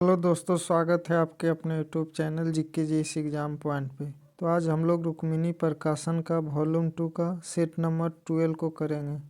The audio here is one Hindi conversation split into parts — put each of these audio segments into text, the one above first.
हेलो दोस्तों, स्वागत है आपके अपने YouTube channel GK GS exam point पे। तो आज हम लोग रुक्मिणी प्रकाशन का वॉल्यूम 2 का सेट नंबर 12 को करेंगे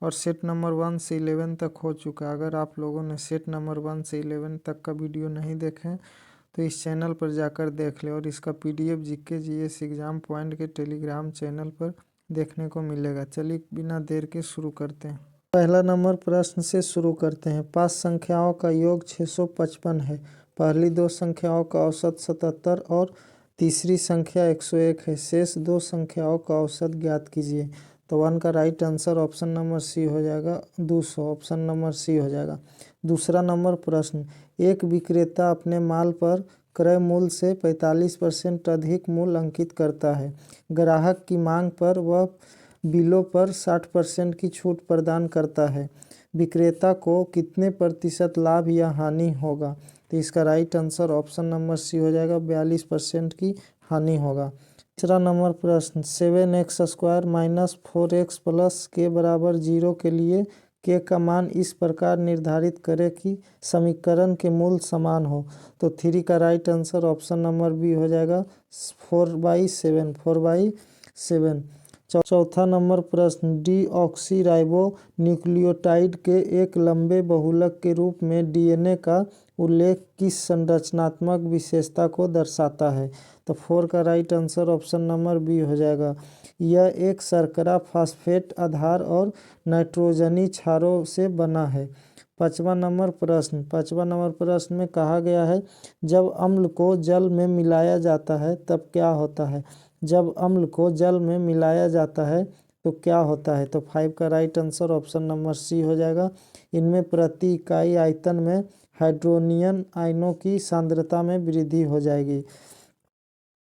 और सेट नंबर 1 से 11 तक हो चुका है। अगर आप लोगों ने सेट नंबर 1 से 11 तक का वीडियो नहीं देखे तो इस चैनल पर जाकर देख ले और इसका PDF GK GS exam point के टेलीग्राम चैनल पर देखने को मिलेगा। चलिए बिना देर के शुरू करते हैं। पहला नंबर प्रश्न से शुरू करते हैं। 5 संख्याओं का योग 655 है। पहली 2 संख्याओं का औसत 77 और तीसरी संख्या 101 है। शेष 2 संख्याओं का औसत ज्ञात कीजिए। तो 1 का right answer option number C हो जाएगा, 200 ऑप्शन नंबर सी हो जाएगा। दूसरा नंबर प्रश्न, एक विक्रेता अपने माल पर क्रय मूल्य से 45% अधिक मूल्य अंकित करता है। ग्राहक की मांग पर वह बिलों पर 60% की छूट प्रदान करता है। विक्रेता को कितने प्रतिशत लाभ या हानि होगा? तो इसका right answer option number C हो जाएगा, 42% की हानि होगा। तीसरा नंबर प्रश्न, 7x² माइनस 4x प्लस के बराबर 0 के लिए के का मान इस प्रकार निर्धारित करें कि समीकरण के मूल समान हो। तो 3 का right answer option number B हो जाएगा, 4/7। चौथा नंबर प्रश्न, डीऑक्सीराइबो न्यूक्लियोटाइड के एक लंबे बहुलक के रूप में डीएनए का उल्लेख किस संरचनात्मक विशेषता को दर्शाता है? तो 4 का right answer option number B हो जाएगा। यह एक शर्करा फास्फेट आधार और नाइट्रोजनी क्षारों से बना है। पांचवा नंबर प्रश्न में कहा गया है, जब अम्ल को जल में मिलाया जाता है तब क्या होता है? जब अम्ल को जल में मिलाया जाता है तो क्या होता है? तो 5 का right answer option number C हो जाएगा। इनमें प्रति इकाई आयतन में हाइड्रोनियन आयनों की सांद्रता में वृद्धि हो जाएगी।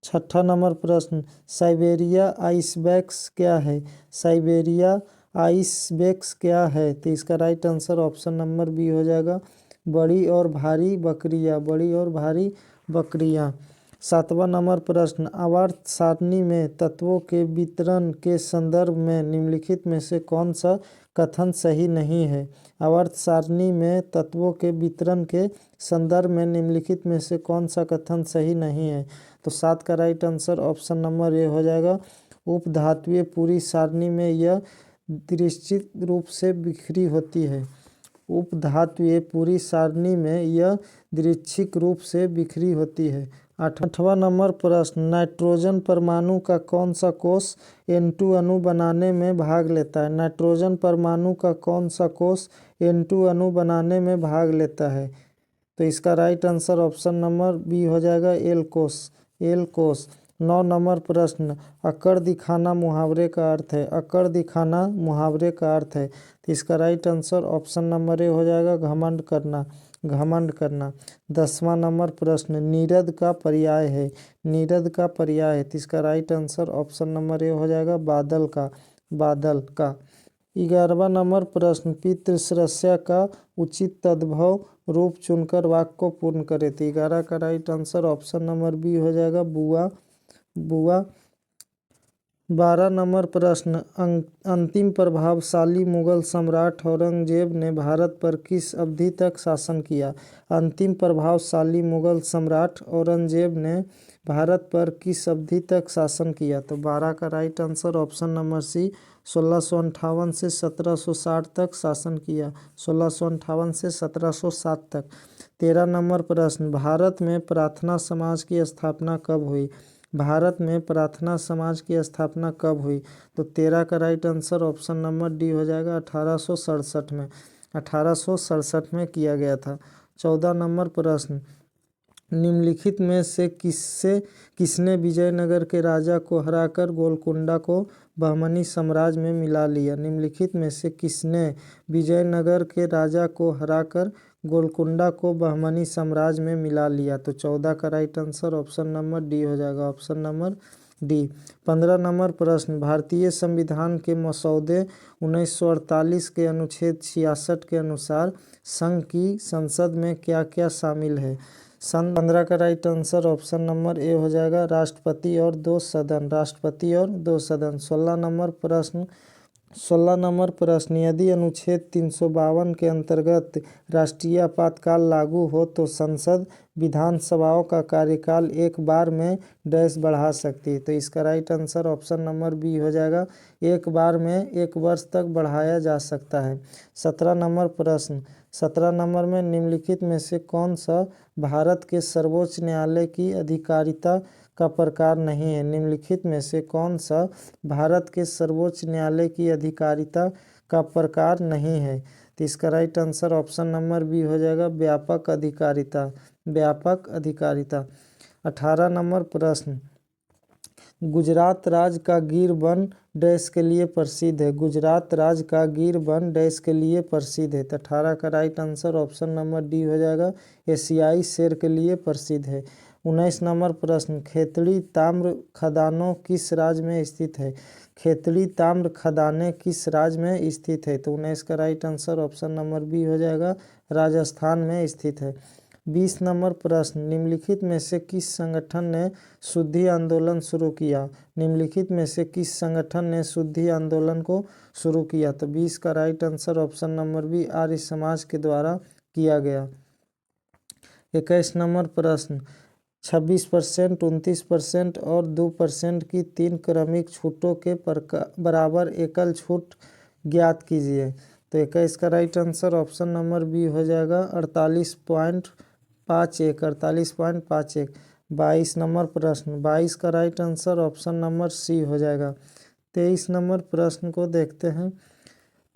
छठा नंबर प्रश्न, साइबेरिया आइसबैक्स क्या है? साइबेरिया आइसबैक्स क्या है? तो इसका right answer option number B हो जाएगा, बड़ी और भारी बकरियां। सातवां नंबर प्रश्न, आवर्त सारणी में तत्वों के वितरण के संदर्भ में निम्नलिखित में से कौन सा कथन सही नहीं है? आवर्त सारणी में तत्वों के वितरण के संदर्भ में निम्नलिखित में से कौन सा कथन सही नहीं है? तो 7 का राइट आंसर ऑप्शन नंबर ए हो जाएगा। उपधातुएं पूरी सारणी में यह निश्चित रूप से बिखरी होती है। उपधातुएं पूरी सारणी में यह दृच्छिक रूप से बिखरी होती है। आठवां नंबर प्रश्न, नाइट्रोजन परमाणु का कौन सा कोष N2 अणु बनाने में भाग लेता है? नाइट्रोजन परमाणु का कौन सा कोष N2 अणु बनाने में भाग लेता है? तो इसका right answer option number B हो जाएगा, एल कोष। 9 नंबर प्रश्न, अकड़ दिखाना मुहावरे का अर्थ है। अकड़ दिखाना मुहावरे का अर्थ है। तो इसका राइट आंसर ऑप्शन नंबर ए हो जाएगा, घमंड करना। 10वां नंबर प्रश्न, नीरद का पर्याय है। तो इसका राइट आंसर ऑप्शन नंबर ए हो जाएगा, बादल का। 11वां नंबर प्रश्न, पितृश्रया का उचित तद्भव रूप चुनकर वाक्य को पूर्ण करें। तो 11 का right answer option number B हो जाएगा, बुआ। 12 नंबर प्रश्न, अंतिम प्रभावशाली मुगल सम्राट औरंगजेब ने भारत पर किस अवधि तक शासन किया? अंतिम प्रभावशाली मुगल सम्राट औरंगजेब ने भारत पर किस अवधि तक शासन किया? तो 12 का right answer option number C, 1658 से 1760 तक शासन किया। 1658 से 1707 तक। 13 नंबर प्रश्न, भारत में प्रार्थना समाज की स्थापना कब हुई? भारत में प्रार्थना समाज की स्थापना कब हुई? तो 13 का right answer option number D हो जाएगा, 1867 में। 1867 में किया गया था। 14 नंबर प्रश्न, निम्नलिखित में से किसने विजयनगर के राजा को हराकर गोलकुंडा को बहमनी साम्राज्य में मिला लिया? निम्नलिखित में से किसने विजयनगर के राजा को हराकर गोलकुंडा को बहमनी साम्राज्य में मिला लिया? तो 14 का right answer option number D हो जाएगा, ऑप्शन नंबर डी। 15 नंबर प्रश्न, भारतीय संविधान के मसौदे 1948 के अनुच्छेद 66 के अनुसार संघ की संसद में क्या क्या शामिल है? सन 15 का राइट आंसर ऑप्शन नंबर ए हो जाएगा, राष्ट्रपति और 2 सदन। 16 नंबर प्रश्न, 16 नंबर प्रश्न, यदि अनुच्छेद 352 के अंतर्गत राष्ट्रीय आपातकाल लागू हो तो संसद विधानसभाओं का कार्यकाल एक बार में डैश बढ़ा सकती है। तो इसका right answer option number B हो जाएगा, एक बार में 1 वर्ष तक बढ़ाया जा सकता है। 17 नंबर प्रश्न, 17 नंबर में निम्नलिखित में से कौन सा भारत के सर्वोच्च न्यायालय की अधिकारिता का प्रकार नहीं है। निम्नलिखित में से कौन सा भारत के सर्वोच्च न्यायालय की अधिकारिता का प्रकार नहीं है। तो इसका right answer option number B हो जाएगा, व्यापक अधिकारिता, व्यापक अधिकारिता। 18 नंबर प्रश्न, गुजरात राज्य का गिर वन डैश के लिए प्रसिद्ध है। गुजरात राज्य का गिर वन डैश के लिए प्रसिद्ध है। तो 18 का right answer option number D हो जाएगा, एशियाई शेर के लिए प्रसिद्ध है। 19 नंबर प्रश्न, खेतड़ी ताम्र खदानों किस राज्य में स्थित है। खेतड़ी ताम्र खदानें किस राज्य में स्थित है। तो 19 का right answer option number B हो जाएगा, राजस्थान में स्थित है। 20 नंबर प्रश्न, निम्नलिखित में से किस संगठन ने शुद्धि आंदोलन शुरू किया। निम्नलिखित में से किस संगठन ने शुद्धि आंदोलन को शुरू किया। तो 20 का right answer option number B, Arya Samaj के द्वारा किया गया। 21 नंबर प्रश्न, 26%, 29% और 2% की 3 क्रमिक छूटों के बराबर एकल छूट ज्ञात कीजिए। तो 21 का right answer option number B हो जाएगा, 48.51, 48.51। 22 नंबर प्रश्न, 22 का right answer option number C हो जाएगा। 23 नंबर प्रश्न को देखते हैं,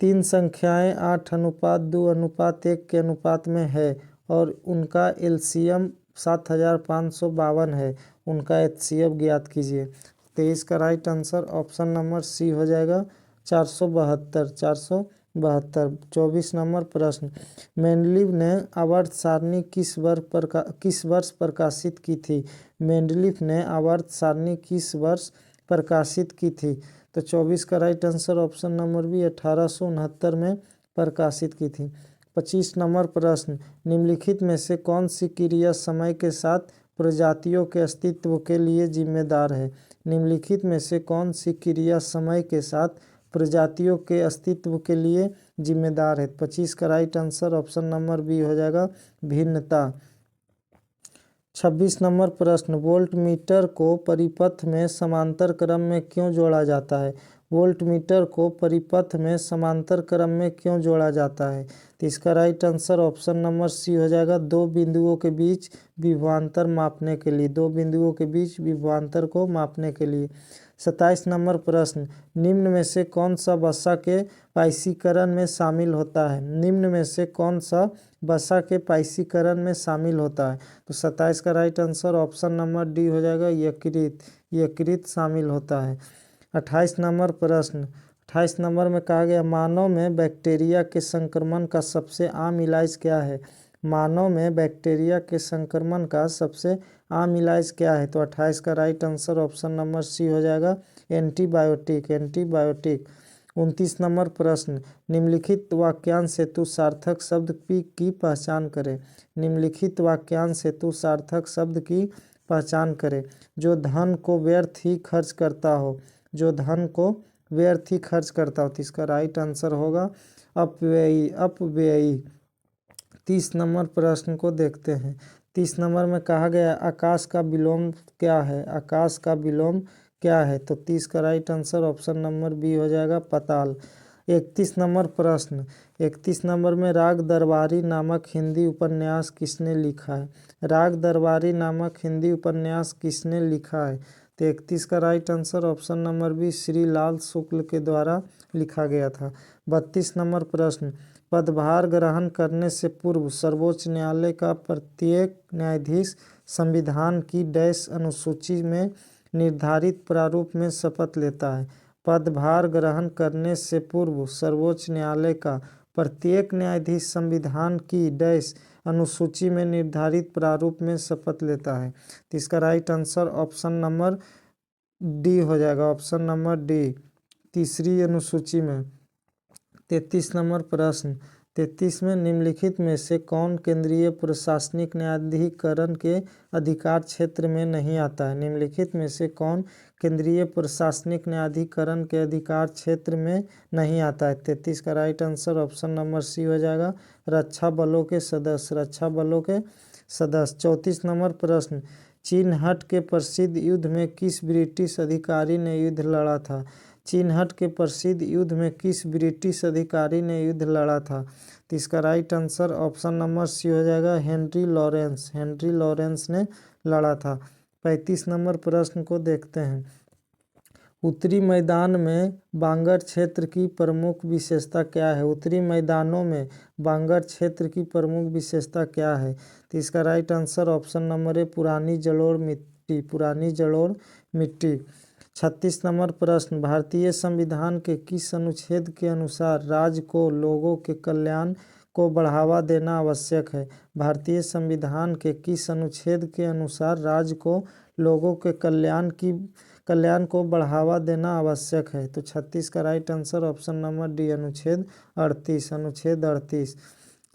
3 संख्याएं 8:2:1 के अनुपात में है और उनका एलसीएम 7552 है, उनका एचसीएफ ज्ञात कीजिए। 23 का right answer option number C हो जाएगा, 472, 472। 24 नंबर प्रश्न, मेंडलीव ने आवर्त सारणी किस वर्ष प्रकाशित की थी। मेंडलीव ने आवर्त सारणी किस वर्ष प्रकाशित की थी। तो 24 का right answer option number B, 1869 में प्रकाशित की थी। 25 नंबर प्रश्न, निम्नलिखित में से कौन सी क्रिया समय के साथ प्रजातियों के अस्तित्व के लिए जिम्मेदार है। निम्नलिखित में से कौन सी क्रिया समय के साथ प्रजातियों के अस्तित्व के लिए जिम्मेदार है। 25 का right answer option number B हो जाएगा, भिन्नता। 26 नंबर प्रश्न, वोल्ट मीटर को परिपथ में समांतर क्रम में क्यों जोड़ा जाता है। वोल्ट मीटर को परिपथ में समांतर क्रम में क्यों जोड़ा जाता है। तो इसका right answer option number C हो जाएगा, 2 बिंदुओं के बीच विभवांतर मापने के लिए, 2 बिंदुओं के बीच विभवांतर को मापने के लिए। 27 नंबर प्रश्न, निम्न में से कौन सा वसा के पाइसीकरण में शामिल होता है। निम्न में से कौन सा वसा के पाइसीकरण में शामिल होता है। तो 27 का right answer option number D हो जाएगा, यकृत, यकृत शामिल होता है। 28 नंबर प्रश्न, 28 नंबर में कहा गया, मानव में बैक्टीरिया के संक्रमण का सबसे आम इलाज क्या है। मानव में बैक्टीरिया के संक्रमण का सबसे आम इलाज क्या है। तो 28 का right answer option number C हो जाएगा, एंटीबायोटिक, एंटीबायोटिक। 29 नंबर प्रश्न, निम्नलिखित वाक्यांश हेतु सार्थक शब्द की पहचान करें। निम्नलिखित वाक्यांश हेतु सार्थक शब्द की पहचान करें। जो धन को व्यर्थ ही खर्च करता हो, जो धन को व्यर्थ ही खर्च करता हो। तो इसका राइट आंसर होगा अपव्ययी, अपव्ययी। 30 नंबर प्रश्न को देखते हैं। 30 नंबर में कहा गया, आकाश का विलोम क्या है। आकाश का विलोम क्या है। तो 30 का right answer option number B हो जाएगा, पाताल। 31 नंबर प्रश्न, 31 नंबर में राग दरबारी नामक हिंदी उपन्यास किसने लिखा है। राग दरबारी नामक हिंदी उपन्यास किसने लिखा है। तो 31 का right answer option number B, Shri Lal Shukla के द्वारा लिखा गया था। 32 नंबर प्रश्न, पदभार ग्रहण करने से पूर्व सर्वोच्च न्यायालय का प्रत्येक न्यायाधीश संविधान की डैश अनुसूची में निर्धारित प्रारूप में शपथ लेता है। पदभार ग्रहण करने से पूर्व सर्वोच्च न्यायालय का प्रत्येक न्यायाधीश संविधान की डैश अनुसूची में निर्धारित प्रारूप में शपथ लेता है। तो इसका right answer option number D हो जाएगा, ऑप्शन नंबर डी, तीसरी अनुसूची में। 33 नंबर प्रश्न, 33 में निम्नलिखित में से कौन केंद्रीय प्रशासनिक न्यायाधिकरण के अधिकार क्षेत्र में नहीं आता है। निम्नलिखित में से कौन केंद्रीय प्रशासनिक न्यायाधिकरण के अधिकार क्षेत्र में नहीं आता है। 33 का right answer option number C हो जाएगा, रक्षा बलों के सदस्य, रक्षा बलों के सदस्य। 34 नंबर प्रश्न, चिनहट के प्रसिद्ध युद्ध में किस ब्रिटिश अधिकारी ने युद्ध लड़ा था। चिनहट के प्रसिद्ध युद्ध में किस ब्रिटिश अधिकारी ने युद्ध लड़ा था। तो इसका right answer option number C हो जाएगा, हेनरी लॉरेंस, हेनरी लॉरेंस ने लड़ा था। 35 नंबर प्रश्न को देखते हैं। उत्तरी मैदान में बांगर क्षेत्र की प्रमुख विशेषता क्या है। उत्तरी मैदानों में बांगर क्षेत्र की प्रमुख विशेषता क्या है। तो इसका राइट आंसर ऑप्शन नंबर ए, पुरानी जलोढ़ मिट्टी, पुरानी जलोढ़ मिट्टी। 36 नंबर प्रश्न, भारतीय संविधान के किस अनुच्छेद के अनुसार राज्य को लोगों के कल्याण को बढ़ावा देना आवश्यक है। भारतीय संविधान के किस अनुच्छेद के अनुसार राज्य को लोगों के कल्याण को बढ़ावा देना आवश्यक है। तो 36 का right answer option number D, अनुच्छेद 38, अनुच्छेद 38।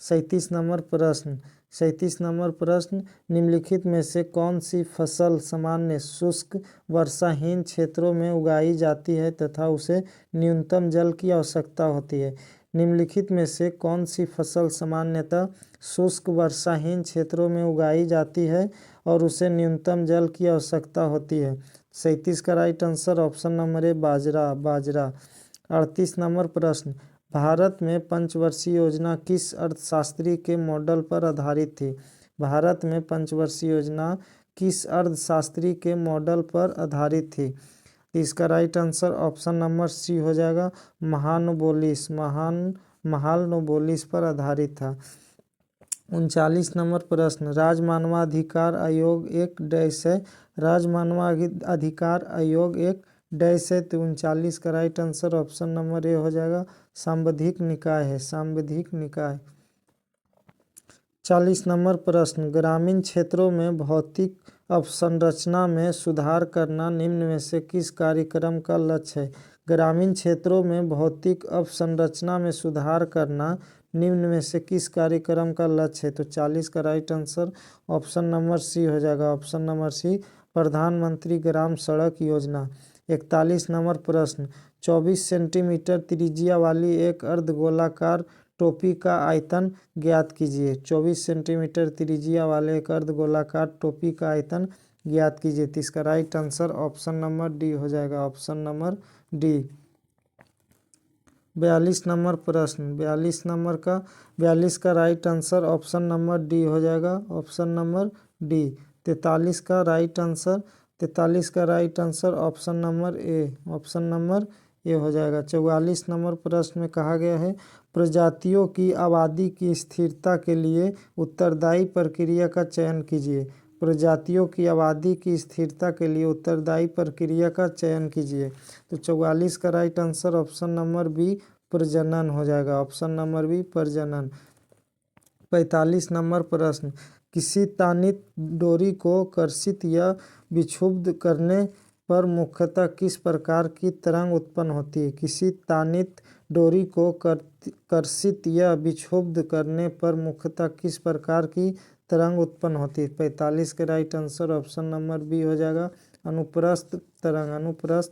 37 नंबर प्रश्न, 37 नंबर प्रश्न, निम्नलिखित में से कौन सी फसल सामान्य शुष्क वर्षाहीन क्षेत्रों में उगाई जाती है तथा उसे न्यूनतम जल की आवश्यकता होती है। निम्नलिखित में से कौन सी फसल सामान्यतः शुष्क वर्षाहीन क्षेत्रों में उगाई जाती है और उसे न्यूनतम जल की आवश्यकता होती है। 37 का राइट आंसर ऑप्शन नंबर ए, बाजरा, बाजरा। 38 नंबर प्रश्न, भारत में पंचवर्षीय योजना किस अर्थशास्त्री के मॉडल पर आधारित थी। भारत में पंचवर्षीय योजना किस अर्थशास्त्री के मॉडल पर आधारित थी। इसका right answer option number C हो जाएगा, महालनोबिस, महालनोबिस पर आधारित था। 39 नंबर प्रश्न, राजमानवाधिकार आयोग एक डैश है। राजमानवाधिकार आयोग एक डैश है। तो 39 का राइट आंसर ऑप्शन नंबर ए हो जाएगा, सांविधिक निकाय है, सांविधिक निकाय। 40 नंबर प्रश्न, ग्रामीण क्षेत्रों में भौतिक अवसंरचना में सुधार करना निम्न में से किस कार्यक्रम का लक्ष्य है। ग्रामीण क्षेत्रों में भौतिक अवसंरचना में सुधार करना निम्न में से किस कार्यक्रम का लक्ष्य है। तो 40 का right answer option number C हो जाएगा, ऑप्शन नंबर सी, प्रधानमंत्री ग्राम सड़क योजना। 41 नंबर प्रश्न, 24 सेंटीमीटर त्रिज्या वाली एक अर्धगोलाकार टोपी का आयतन ज्ञात कीजिए। 24 सेंटीमीटर त्रिज्या वाले एक अर्धगोलाकार टोपी का आयतन ज्ञात कीजिए। तो इसका right answer option number D हो जाएगा, ऑप्शन नंबर डी। 42 नंबर प्रश्न, 42 का right answer option number D हो जाएगा, ऑप्शन नंबर डी। 43 का राइट आंसर ऑप्शन नंबर ए, ऑप्शन नंबर ए हो जाएगा। 44 नंबर प्रश्न में कहा गया है, प्रजातियों की आबादी की स्थिरता के लिए उत्तरदायी प्रक्रिया का चयन कीजिए। प्रजातियों की आबादी की स्थिरता के लिए उत्तरदायी प्रक्रिया का चयन कीजिए। तो 44 का right answer option number B, प्रजनन हो जाएगा, ऑप्शन नंबर बी, प्रजनन। 45 नंबर प्रश्न, किसी तानित डोरी को कर्षित या विक्षुब्ध करने पर मुख्यतः किस प्रकार की तरंग उत्पन्न होती है। किसी तानित डोरी को कर्षित या विक्षुब्ध करने पर मुख्यतः किस प्रकार की तरंग उत्पन्न होती है। 45 के right answer option number B हो जाएगा, अनुप्रस्थ तरंग, अनुप्रस्थ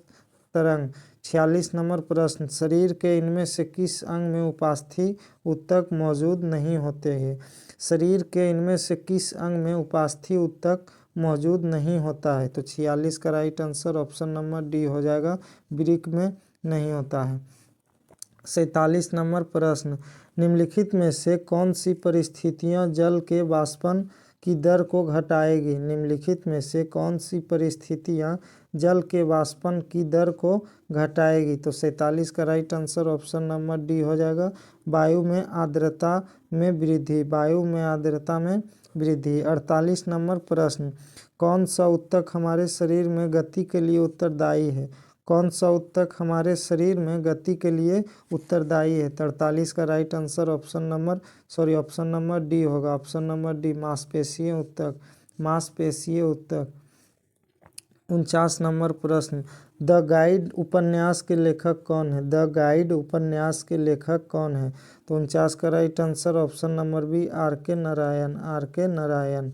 तरंग। 46 नंबर प्रश्न, शरीर के इनमें से किस अंग में उपास्थि ऊतक मौजूद नहीं होते हैं। शरीर के इनमें से किस अंग में उपास्थि ऊतक मौजूद नहीं होता है। तो 46 का right answer option number D हो जाएगा, वृक्क में नहीं होता है। 47 नंबर प्रश्न, निम्नलिखित में से कौन सी परिस्थितियां जल के वाष्पन की दर को घटाएगी। निम्नलिखित में से कौन सी परिस्थितियां जल के वाष्पन की दर को घटाएगी। तो 47 का right answer option number D हो जाएगा, वायु में आर्द्रता में वृद्धि, वायु में आर्द्रता में वृद्धि। 48 नंबर प्रश्न, कौन सा ऊतक हमारे शरीर में गति के लिए उत्तरदायी है। कौन सा ऊतक हमारे शरीर में गति के लिए उत्तरदायी है। 48 का right answer option number D होगा, ऑप्शन नंबर डी, मांसपेशीय ऊतक, मांसपेशीय ऊतक। 49 नंबर प्रश्न, द गाइड उपन्यास के लेखक कौन है? द गाइड उपन्यास के लेखक कौन है? तो 49 का right answer option number B R K Narayan, are K Narayan.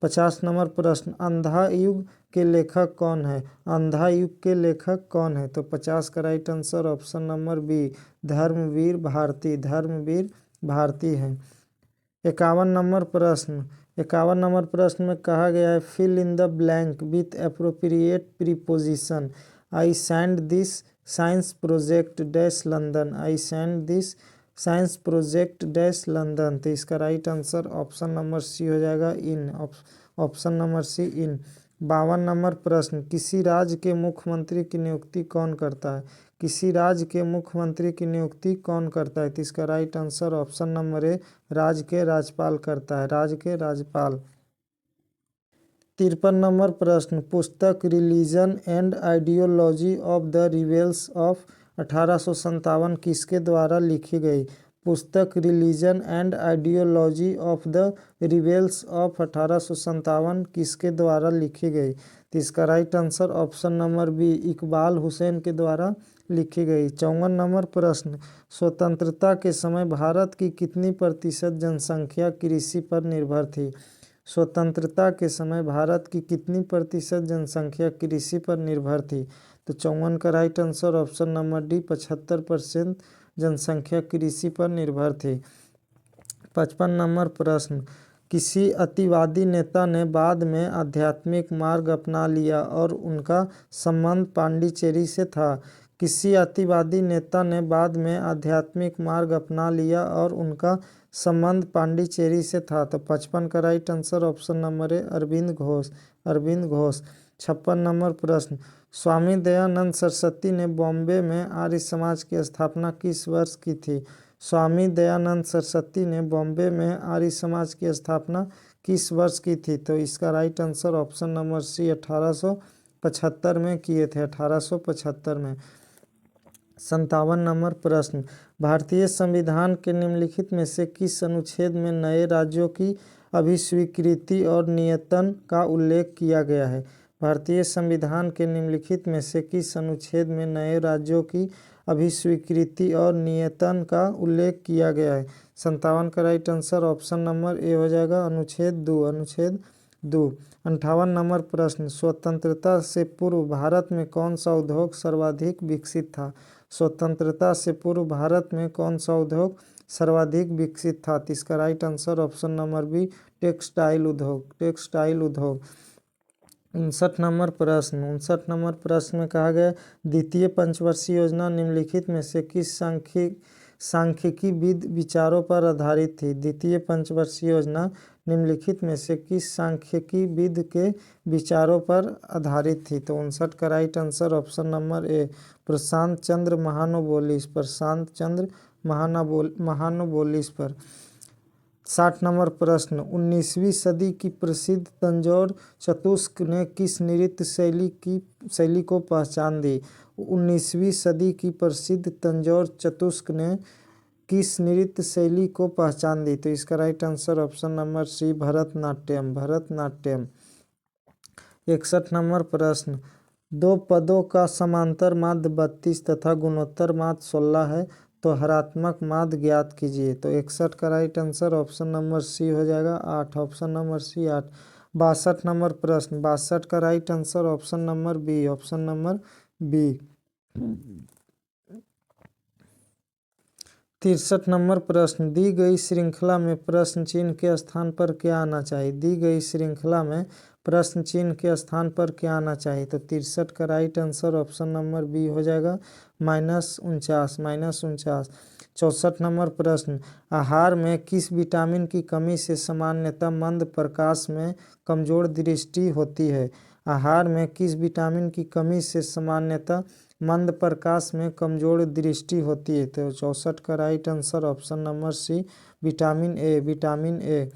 50 number प्रश्न, अंधा युग के लेखक कौन है? अंधा युग के लेखक कौन है? तो 50 का right answer option number B Dharmvir Bharti, Dharmvir Bharti है। 51 नंबर प्रश्न में कहा गया है fill in the blank with appropriate preposition. I send this science project dash London, I send this science project dash London. तो इसका right answer option number C हो जाएगा in, option number C in. 52 नंबर प्रश्न, किसी राज्य के मुख्यमंत्री की नियुक्ति कौन करता है? किसी राज्य के मुख्यमंत्री की नियुक्ति कौन करता है? तो इसका राइट आंसर ऑप्शन नंबर ए राज्य के राज्यपाल करता है, राज्य के राज्यपाल। 53 नंबर प्रश्न, पुस्तक religion and ideology of the rebels of 1857 किसके द्वारा लिखी गई? पुस्तक religion and ideology of the rebels of 1857 किसके द्वारा लिखी गई? तो इसका right answer option number B Iqbal Husain के द्वारा लिखी गई। 54 नंबर प्रश्न, स्वतंत्रता के समय भारत की कितनी प्रतिशत जनसंख्या कृषि पर निर्भर थी? स्वतंत्रता के समय भारत की कितनी प्रतिशत जनसंख्या कृषि पर निर्भर थी? तो 54 का right answer option number D 75% जनसंख्या कृषि पर निर्भर थी। 55 नंबर प्रश्न, किसी अतिवादी नेता ने बाद में आध्यात्मिक मार्ग अपना लिया और उनका संबंध पांडिचेरी से था? किसी अतिवादी नेता ने बाद में आध्यात्मिक मार्ग अपना लिया और उनका संबंध पांडिचेरी से था? तो 55 का right answer option number A Arvind Ghosh, Arvind Ghosh. 56 नंबर प्रश्न, स्वामी दयानंद सरस्वती ने बॉम्बे में आर्य समाज की स्थापना किस वर्ष की थी? स्वामी दयानंद सरस्वती ने बॉम्बे में आर्य समाज की स्थापना किस वर्ष की थी? तो इसका right answer option number C 1875 में किए थे, 1875 में। 57 नंबर प्रश्न, भारतीय संविधान के निम्नलिखित में से किस अनुच्छेद में नए राज्यों की अभिस्वीकृति और नियतन का उल्लेख किया गया है? भारतीय संविधान के निम्नलिखित में से किस अनुच्छेद में नए राज्यों की अभिस्वीकृति और नियतन का उल्लेख किया गया है? 57 का राइट आंसर ऑप्शन नंबर ए हो जाएगा अनुच्छेद 2, अनुच्छेद 2। 58 नंबर प्रश्न, स्वतंत्रता से पूर्व भारत में कौन सा उद्योग सर्वाधिक विकसित था? स्वतंत्रता से पूर्व भारत में कौन सा उद्योग सर्वाधिक विकसित था? तो इसका right answer option number B textile उद्योग, टेक्सटाइल उद्योग। 59 नंबर प्रश्न, 59 नंबर प्रश्न में कहा गया द्वितीय पंचवर्षीय योजना निम्नलिखित में से किस सांख्यिकी विचारों पर आधारित थी? द्वितीय पंचवर्षीय योजना निम्नलिखित में से किस सांख्यिकी विद के विचारों पर आधारित थी? तो 59 का right answer option number A Prashanta Chandra महानोबोलिस, प्रशांत चंद्र महानोबोलिस पर। 60 नंबर प्रश्न, 19वीं सदी की प्रसिद्ध तंजौर चतुष्क ने किस नृत्य शैली को पहचान दी? 19वीं सदी की प्रसिद्ध तंजौर चतुष्क ने किस नृत्य शैली को पहचान दी? तो इसका right answer option number C Bharatanatyam, Bharatanatyam. 61 नंबर प्रश्न, दो पदों का समांतर माध्य 32 तथा गुणोत्तर माध्य 16 है, तो हरात्मक माध्य ज्ञात कीजिए। तो 61 का right answer option number C हो जाएगा 8, ऑप्शन नंबर सी 8। 62 नंबर प्रश्न, 62 का right answer option number B, option number B. 63 number प्रश्न, दी गई श्रृंखला में प्रश्न चिन्ह के स्थान पर क्या आना चाहिए? दी गई श्रृंखला में प्रश्न चिन्ह के स्थान पर क्या आना चाहिए? तो 63 का right answer option number B हो जाएगा -49, -49। 64 नंबर प्रश्न, आहार में किस विटामिन की कमी से सामान्यतः मंद प्रकाश में कमजोर दृष्टि होती है? आहार में किस विटामिन की कमी से सामान्यतः मंद प्रकाश में कमजोर दृष्टि होती है? तो 64 का right answer option number C vitamin A, vitamin A.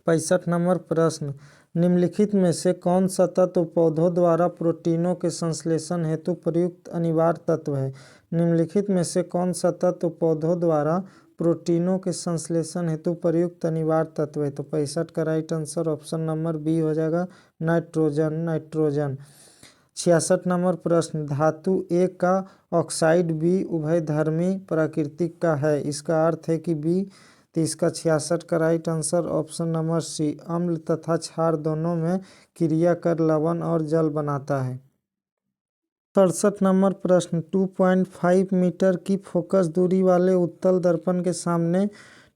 65 number प्रश्न, निम्नलिखित में से कौन सा तत्व पौधों द्वारा प्रोटीनों के संश्लेषण हेतु प्रयुक्त अनिवार्य तत्व है? निम्नलिखित में से कौन सा तत्व पौधों द्वारा प्रोटीनों के संश्लेषण हेतु प्रयुक्त अनिवार्य तत्व है। तो 65 का right answer option number B हो जाएगा, नाइट्रोजन। 66 नंबर प्रश्न, धातु ए का ऑक्साइड बी उभयधर्मी प्रकृति का है, इसका अर्थ है कि बी। तो इसका 66 का right answer option number C, अम्ल तथा क्षार दोनों में क्रिया कर लवण और जल बनाता है। 67 नंबर प्रश्न, 2.5 मीटर की फोकस दूरी वाले उत्तल दर्पण के सामने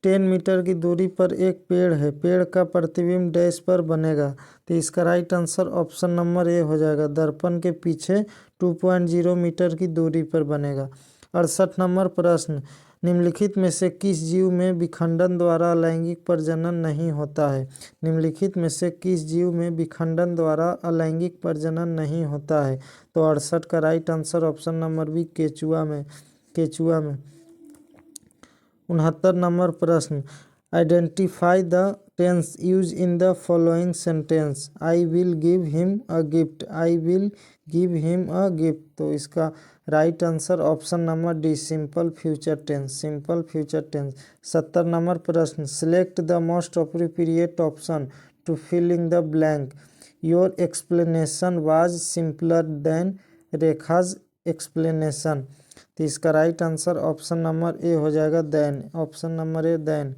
10 मीटर की दूरी पर एक पेड़ है, पेड़ का प्रतिबिंब डैश पर बनेगा। तो इसका राइट आंसर ऑप्शन नंबर ए हो जाएगा, दर्पण के पीछे 2.0 मीटर की दूरी पर बनेगा। 68 नंबर प्रश्न, निम्नलिखित में से किस जीव में विखंडन द्वारा अलैंगिक प्रजनन नहीं होता है? निम्नलिखित में से किस जीव में विखंडन द्वारा अलैंगिक प्रजनन नहीं होता है? तो 68 का right answer option number B, केचुआ में। 69 नंबर प्रश्न, identify the tense use in the following sentence. I will give him a gift, I will give him a gift. तो इसका right answer option number D, simple future tense. 70 नंबर प्रश्न, select the most appropriate option to fill in the blank. Your explanation was simpler than Rekha's explanation. तो इसका राइट आंसर ऑप्शन नंबर ए हो जाएगा, then. Option number A, then.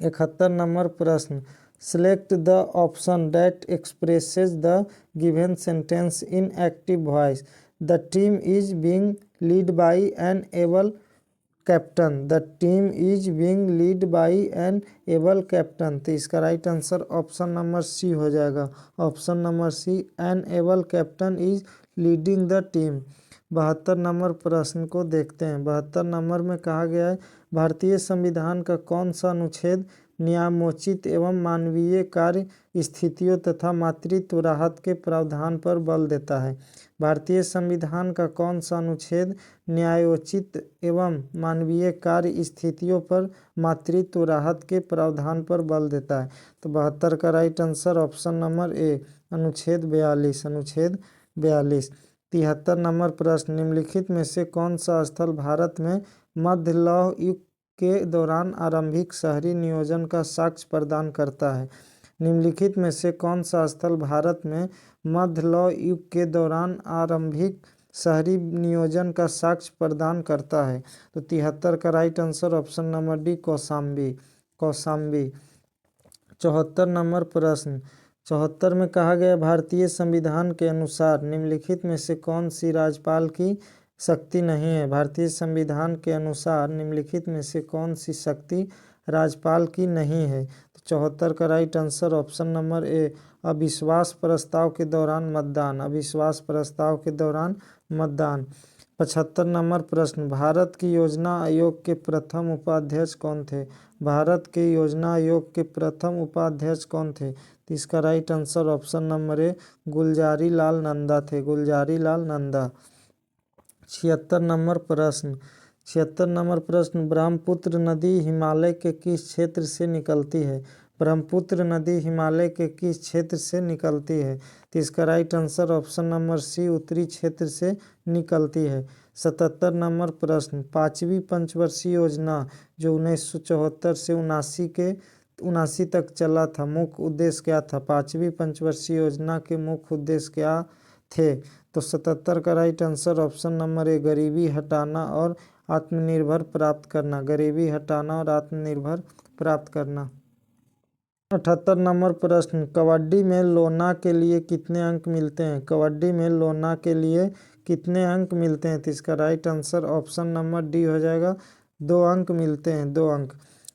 71 नंबर प्रश्न, select the option that expresses the given sentence in active voice. The team is being lead by an able captain, the team is being lead by an able captain. तो इसका right answer option number C हो जाएगा, option number C, an able captain is leading the team. 72 नंबर प्रश्न को देखते हैं। 72 नंबर में कहा गया है, भारतीय संविधान का कौन सा अनुच्छेद न्यायोचित एवं मानवीय कार्य स्थितियों तथा मातृत्व राहत के प्रावधान पर बल देता है? भारतीय संविधान का कौन सा अनुच्छेद न्यायोचित एवं मानवीय कार्य स्थितियों पर मातृत्व राहत के प्रावधान पर बल देता है? तो 72 का राइट आंसर ऑप्शन नंबर ए, अनुच्छेद 42। अनुच्छेद 42। 73 नंबर प्रश्न, निम्नलिखित में से कौन सा स्थल भारत में मध्य लौह युग के दौरान आरंभिक शहरी नियोजन का साक्ष्य प्रदान करता है? निम्नलिखित में से कौन सा स्थल भारत में मध्य लौह युग के दौरान आरंभिक शहरी नियोजन का साक्ष्य प्रदान करता है? तो 73 का right answer option number D, Kaushambi. 74 number प्रश्न, 74 में कहा गया, भारतीय संविधान के अनुसार निम्नलिखित में से कौन सी राज्यपाल की शक्ति नहीं है? भारतीय संविधान के अनुसार निम्नलिखित में से कौन सी शक्ति राज्यपाल की नहीं है? तो 74 का राइट आंसर ऑप्शन नंबर ए, अविश्वास प्रस्ताव के दौरान मतदान। अविश्वास प्रस्ताव के दौरान मतदान। 75 नंबर प्रश्न, भारत की योजना आयोग के प्रथम उपाध्यक्ष कौन थे? भारत के योजना आयोग के प्रथम उपाध्यक्ष कौन थे? तो इसका right answer option number A, Gulzari Lal Nanda थे। गुलजारी लाल नंदा। 76 नंबर प्रश्न, 76 नंबर प्रश्न, ब्रह्मपुत्र नदी हिमालय के किस क्षेत्र से निकलती है? ब्रह्मपुत्र नदी हिमालय के किस क्षेत्र से निकलती है? तो इसका right answer option number C, उत्तरी क्षेत्र से निकलती है। 77 नंबर प्रश्न, पाँचवीं पंचवर्षीय योजना जो 1974 से 79 तक चला था, मुख्य उद्देश्य क्या था? पाँचवीं पंचवर्षीय योजना के मुख्य उद्देश्य क्या थे? तो 77 का राइट आंसर ऑप्शन नंबर ए, गरीबी हटाना और आत्मनिर्भर प्राप्त करना। गरीबी हटाना और आत्मनिर्भर प्राप्त करना। 78 नंबर प्रश्न, कबड्डी में लोना के लिए कितने अंक मिलते हैं? कबड्डी में लोना के लिए कितने अंक मिलते हैं? तो इसका right answer option number D हो जाएगा, 2 अंक मिलते हैं, 2 अंक।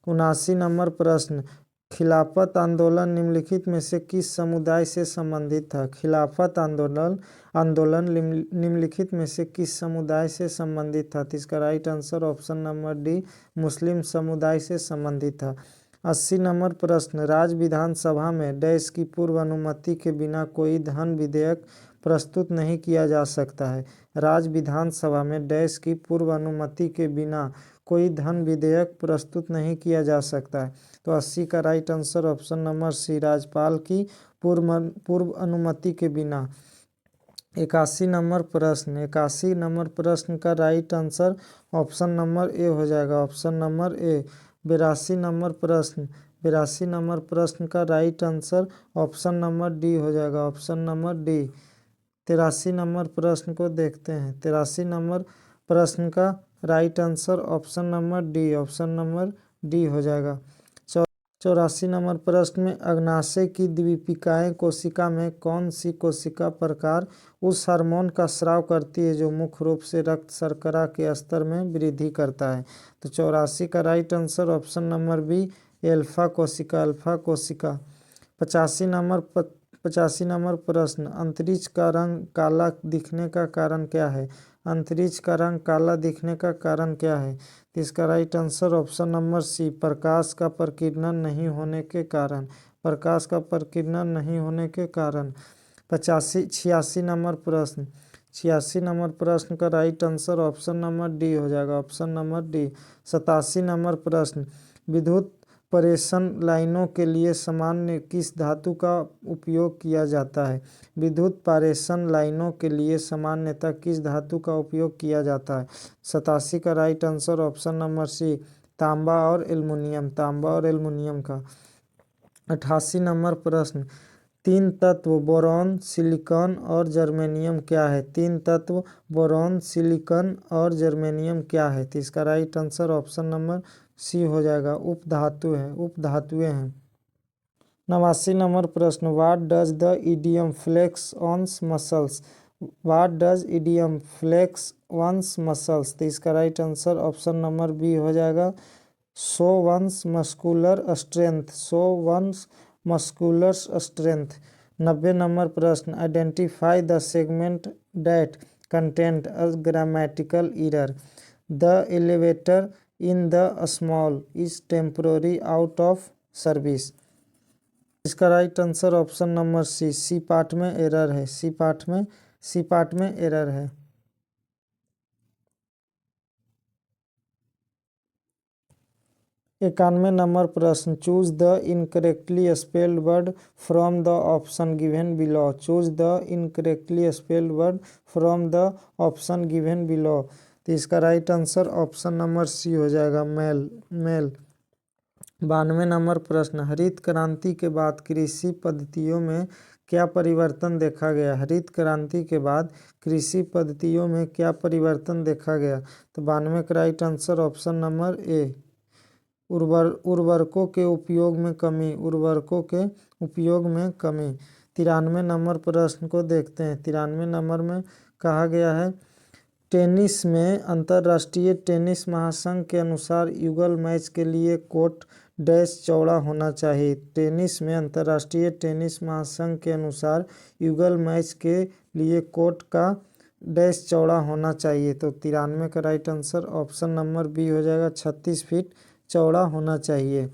79 नंबर प्रश्न, खिलाफत आंदोलन निम्नलिखित में से किस समुदाय से संबंधित था? खिलाफत आंदोलन निम्नलिखित में से किस समुदाय से संबंधित था? तो इसका right answer option number D, मुस्लिम समुदाय से संबंधित था। 80 नंबर प्रश्न, राज्य विधानसभा में डैश की पूर्व अनुमति के बिना कोई धन विधेयक प्रस्तुत नहीं किया जा सकता है? राज्य विधानसभा में डैश की पूर्व अनुमति के बिना कोई धन विधेयक प्रस्तुत नहीं किया जा सकता है? तो 80 का right answer option number C, राज्यपाल की पूर्व अनुमति के बिना। 81 नंबर प्रश्न, 81 नंबर प्रश्न का राइट आंसर ऑप्शन नंबर ए हो जाएगा, ऑप्शन नंबर ए। 82 नंबर प्रश्न, 82 नंबर प्रश्न का right answer option number D हो जाएगा, ऑप्शन नंबर डी। 83 नंबर प्रश्न को देखते हैं, 83 नंबर प्रश्न का right answer option number D, option number D हो जाएगा। 84 नंबर प्रश्न में अग्नाशय की द्वीपिकाएं कोशिका में कौन सी कोशिका प्रकार उस हार्मोन का स्राव करती है जो मुख्य रूप से रक्त शर्करा के स्तर में वृद्धि करता है? तो 84 का right answer option number B, alpha कोशिका, अल्फा कोशिका। 85 नंबर प्रश्न, अंतरिक्ष का रंग काला दिखने का कारण क्या है? अंतरिक्ष का रंग काला दिखने का कारण क्या है? तो इसका right answer option number C, प्रकाश का प्रकीर्णन नहीं होने के कारण, प्रकाश का प्रकीर्णन नहीं होने के कारण। 86 नंबर प्रश्न, 86 नंबर प्रश्न का right answer option number D हो जाएगा, ऑप्शन नंबर डी। 87 नंबर प्रश्न, विद्युत प्रेषण लाइनों के लिए सामान्य किस धातु का उपयोग किया जाता है? विद्युत प्रेषण लाइनों के लिए सामान्यतः किस धातु का उपयोग किया जाता है? 87 का right answer option number C, तांबा और एल्युमिनियम, तांबा और एल्युमिनियम का। 88 नंबर प्रश्न, तीन तत्व बोरॉन, सिलिकॉन और जर्मेनियम क्या है? तीन तत्व बोरॉन, सिलिकॉन और जर्मेनियम क्या है? तो इसका right answer option number C हो जाएगा, उपधातु है, उपधातुएं हैं। 89 नंबर प्रश्न, what does the idiom flex one's muscles? What does idiom flex one's muscles? तो इसका right answer option number B हो जाएगा, show one's muscular strength, show one's muscular strength. 90 नंबर प्रश्न, identify the segment that contains a grammatical error. The elevator in the small is temporary out of service. इसका right answer option number C, C part में एरर है, सी पार्ट में एरर है। 91 नंबर प्रश्न, choose the incorrectly spelled word from the option given below. Choose the incorrectly spelled word from the option given below. तो इसका right answer option number C हो जाएगा, मेल, मेल। 92 नंबर प्रश्न, हरित क्रांति के बाद कृषि पद्धतियों में क्या परिवर्तन देखा गया? हरित क्रांति के बाद कृषि पद्धतियों में क्या परिवर्तन देखा गया? तो 92 का राइट आंसर ऑप्शन नंबर ए, उर्वरकों के उपयोग में कमी, उर्वरकों के उपयोग में कमी। 93 नंबर प्रश्न को देखते हैं, 93 नंबर में कहा गया है, टेनिस में अंतर्राष्ट्रीय टेनिस महासंघ के अनुसार युगल मैच के लिए कोर्ट डैश चौड़ा होना चाहिए। टेनिस में अंतर्राष्ट्रीय टेनिस महासंघ के अनुसार युगल मैच के लिए कोर्ट का डैश चौड़ा होना चाहिए। तो 93 का right answer option number B हो जाएगा, 36 फीट चौड़ा होना चाहिए।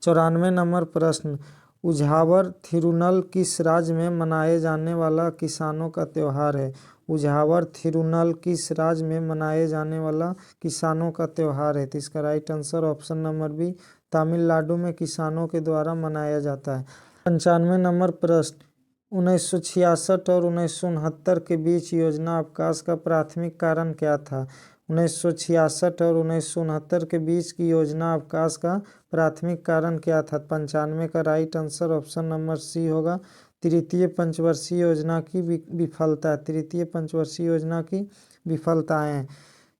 94 नंबर प्रश्न, उझावर थिरुनल किस राज्य में मनाए जाने वाला किसानों का त्यौहार है? उझावर थिरुनल किस राज्य में मनाए जाने वाला किसानों का त्यौहार है? तो इसका right answer option number B, Tamil Nadu में किसानों के द्वारा मनाया जाता है। 95 नंबर प्रश्न, 1966 और 1969 के बीच योजना अवकाश का प्राथमिक कारण क्या था? 1966 और 1969 के बीच की योजना अवकाश का प्राथमिक कारण क्या था? 95 का right answer option number C होगा, तृतीय पंचवर्षीय योजना की विफलता, तृतीय पंचवर्षीय योजना की विफलताएं।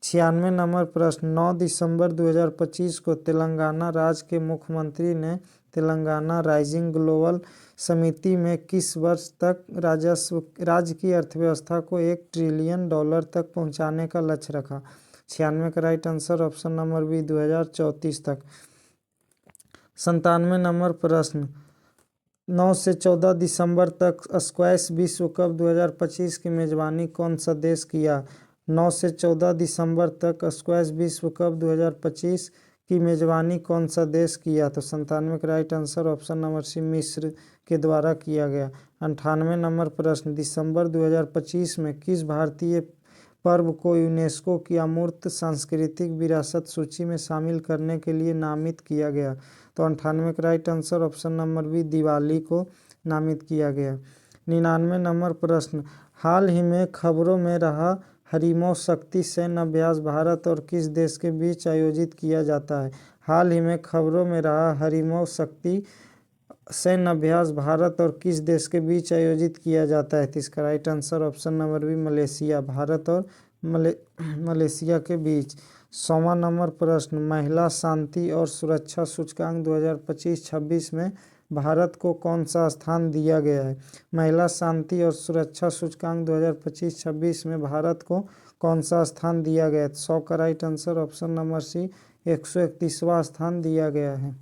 96 नंबर प्रश्न, 9 दिसंबर 2025 को तेलंगाना राज्य के मुख्यमंत्री ने तेलंगाना राइजिंग ग्लोबल समिति में किस वर्ष तक राजस्व राज्य की अर्थव्यवस्था को $1 ट्रिलियन तक पहुंचाने का लक्ष्य रखा? 96 का right answer option number B, 2034 तक। 97 नंबर प्रश्न, 9 से 14 दिसंबर तक स्क्वैश विश्व कप 2025 की मेजबानी कौन सा देश किया? 9 से 14 दिसंबर तक स्क्वैश विश्व कप 2025 की मेजबानी कौन सा देश किया? तो 97 का right answer option number C, मिस्र के द्वारा किया गया। 98 नंबर प्रश्न, दिसंबर 2025 में किस भारतीय पर्व को यूनेस्को की अमूर्त सांस्कृतिक विरासत सूची में शामिल करने के लिए नामित किया गया? तो 98 का right answer option number B, Diwali को नामित किया गया। 99 नंबर प्रश्न, हाल ही में खबरों में रहा हरिमोह शक्ति सैन्य अभ्यास भारत और किस देश के बीच आयोजित किया जाता है। हाल ही में खबरों में रहा हरिमोह शक्ति सैन्य अभ्यास भारत और किस देश के बीच आयोजित किया जाता है। तो इसका right answer option number B Malaysia, Bharat और मलेशिया के बीच। 100वां नंबर प्रश्न, महिला शांति और सुरक्षा सूचकांक 2025-26 में भारत को कौन सा स्थान दिया गया है। महिला शांति और सुरक्षा सूचकांक 2025-26 में भारत को कौन सा स्थान दिया गया है। 100 का right answer option number C 131वां स्थान दिया गया है।